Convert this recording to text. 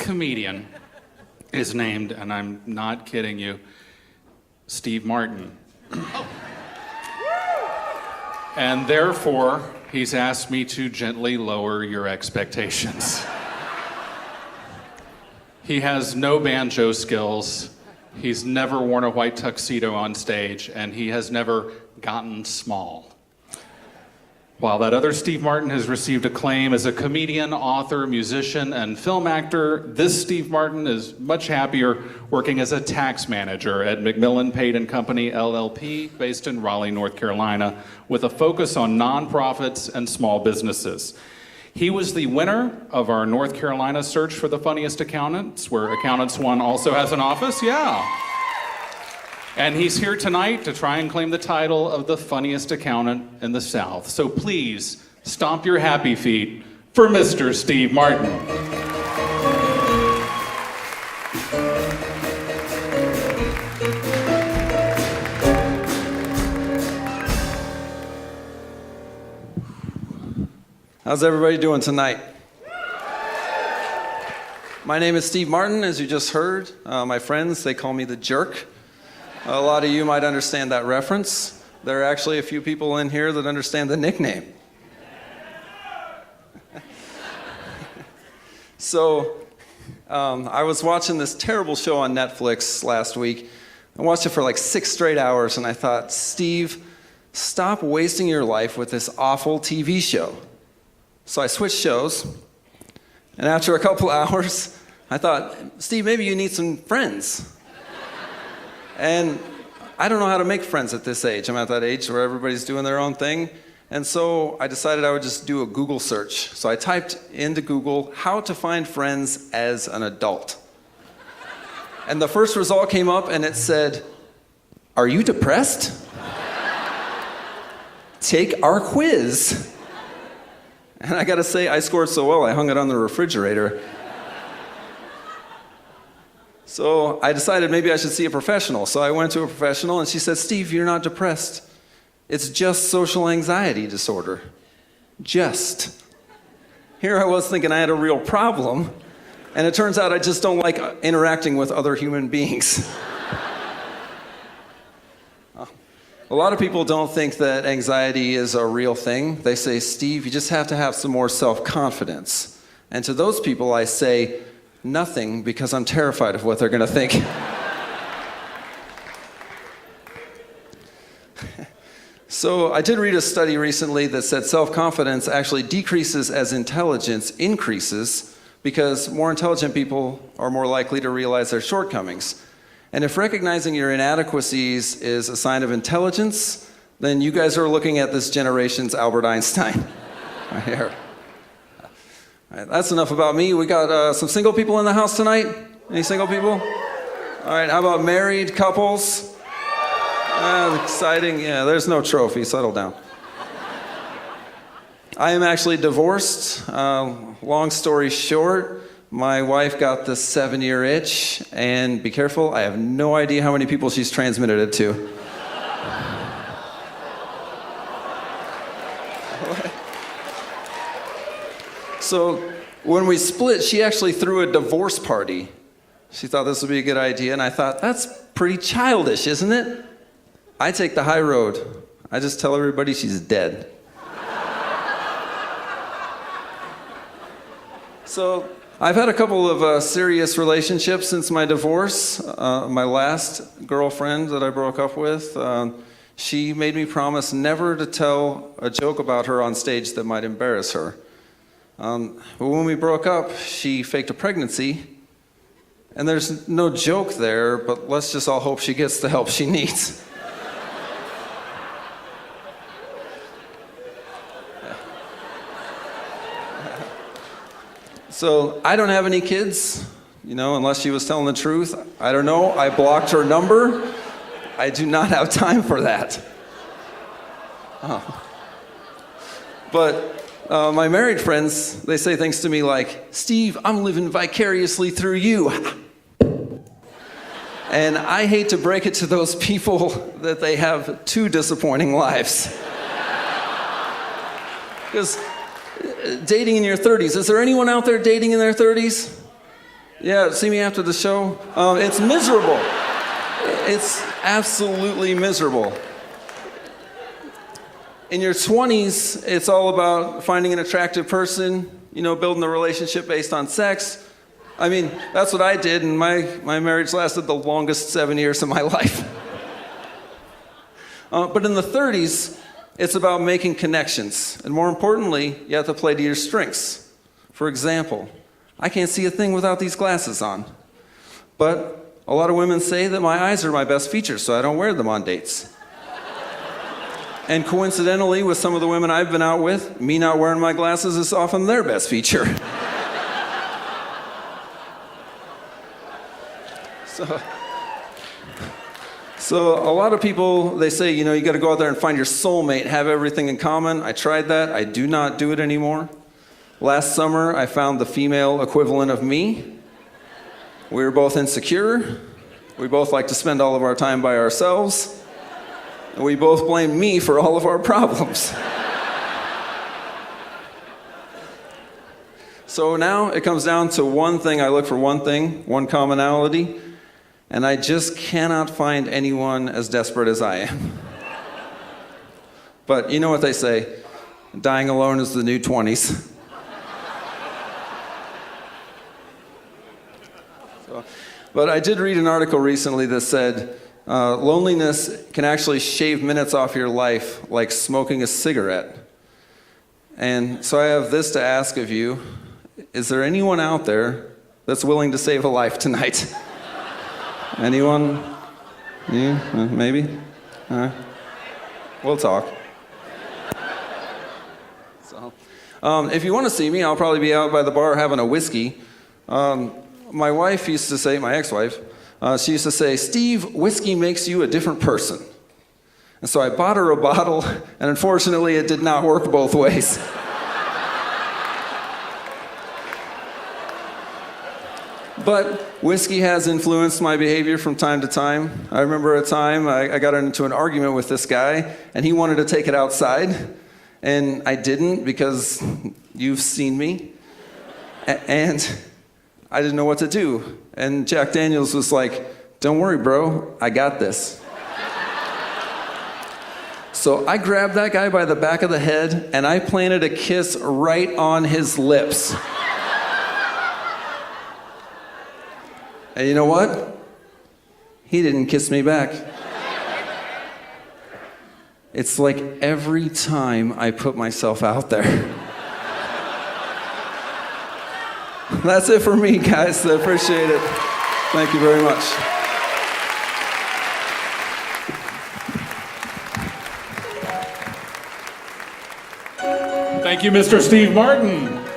comedian is named, and I'm not kidding you, Steve Martin. And therefore, he's asked me to gently lower your expectations. He has no banjo skills. He's never worn a white tuxedo on stage, and he has never gotten small. While that other Steve Martin has received acclaim as a comedian, author, musician, and film actor, this Steve Martin is much happier working as a tax manager at Pate and Company, LLP, based in Raleigh, North Carolina, with a focus on nonprofits and small businesses. He was the winner of our North Carolina search for the funniest accountants, where Accountants One also has an office, yeah. And he's here tonight to try and claim the title of the funniest accountant in the South. So please, stomp your happy feet for Mr. Steve Martin. How's everybody doing tonight? My name is Steve Martin, as you just heard. My friends, they call me the Jerk. A lot of you might understand that reference. There are actually a few people in here that understand the nickname. So, I was watching this terrible show on Netflix last week. I watched it for like 6 straight hours, and I thought, Steve, stop wasting your life with this awful TV show. So I switched shows, and after a couple hours, I thought, Steve, maybe you need some friends. And I don't know how to make friends at this age. I'm at that age where everybody's doing their own thing. And so I decided I would just do a Google search. So I typed into Google, how to find friends as an adult. And the first result came up and it said, are you depressed? Take our quiz. And I gotta say, I scored so well, I hung it on the refrigerator. So I decided maybe I should see a professional. So I went to a professional and she said, Steve, you're not depressed. It's just social anxiety disorder. Just. Here I was thinking I had a real problem, and it turns out I just don't like interacting with other human beings. A lot of people don't think that anxiety is a real thing. They say, Steve, you just have to have some more self-confidence. And to those people I say, nothing, because I'm terrified of what they're going to think. So I did read a study recently that said self-confidence actually decreases as intelligence increases because more intelligent people are more likely to realize their shortcomings. And if recognizing your inadequacies is a sign of intelligence, then you guys are looking at this generation's Albert Einstein. Right here. All right, that's enough about me. We got some single people in the house tonight. Any single people? All right, how about married couples? Exciting. Yeah, there's no trophy. Settle down. I am actually divorced. Long story short, my wife got the 7-year itch, and be careful, I have no idea how many people she's transmitted it to. So when we split, she actually threw a divorce party. She thought this would be a good idea, and I thought, that's pretty childish, isn't it? I take the high road. I just tell everybody she's dead. So I've had a couple of serious relationships since my divorce. My last girlfriend that I broke up with, she made me promise never to tell a joke about her on stage that might embarrass her. But when we broke up, she faked a pregnancy, and there's no joke there, but let's just all hope she gets the help she needs. So I don't have any kids, unless she was telling the truth. I don't know, I blocked her number. I do not have time for that. But my married friends, they say things to me like, Steve, I'm living vicariously through you. And I hate to break it to those people that they have 2 disappointing lives. Because dating in your 30s, is there anyone out there dating in their 30s? Yeah, see me after the show? It's miserable. It's absolutely miserable. In your 20s, it's all about finding an attractive person, building a relationship based on sex. I mean, that's what I did, and my marriage lasted the longest 7 years of my life. But in the 30s, it's about making connections. And more importantly, you have to play to your strengths. For example, I can't see a thing without these glasses on. But a lot of women say that my eyes are my best feature, so I don't wear them on dates. And coincidentally, with some of the women I've been out with, me not wearing my glasses is often their best feature. So a lot of people, they say, you got to go out there and find your soulmate, have everything in common. I tried that. I do not do it anymore. Last summer, I found the female equivalent of me. We were both insecure. We both like to spend all of our time by ourselves. And we both blame me for all of our problems. So now it comes down to one thing. I look for one thing, one commonality, and I just cannot find anyone as desperate as I am. But you know what they say, dying alone is the new 20s. But I did read an article recently that said, loneliness can actually shave minutes off your life like smoking a cigarette. And so I have this to ask of you. Is there anyone out there that's willing to save a life tonight? Anyone? You? Maybe? All right. We'll talk. So, if you want to see me, I'll probably be out by the bar having a whiskey. My wife used to say, my ex-wife, she used to say, Steve, whiskey makes you a different person. And so I bought her a bottle, and unfortunately it did not work both ways. But whiskey has influenced my behavior from time to time. I remember a time I got into an argument with this guy, and he wanted to take it outside, and I didn't because you've seen me. And I didn't know what to do. And Jack Daniels was like, don't worry, bro, I got this. So I grabbed that guy by the back of the head, and I planted a kiss right on his lips. And you know what? He didn't kiss me back. It's like every time I put myself out there. That's it for me, guys. I appreciate it. Thank you very much. Thank you, Mr. Steve Martin.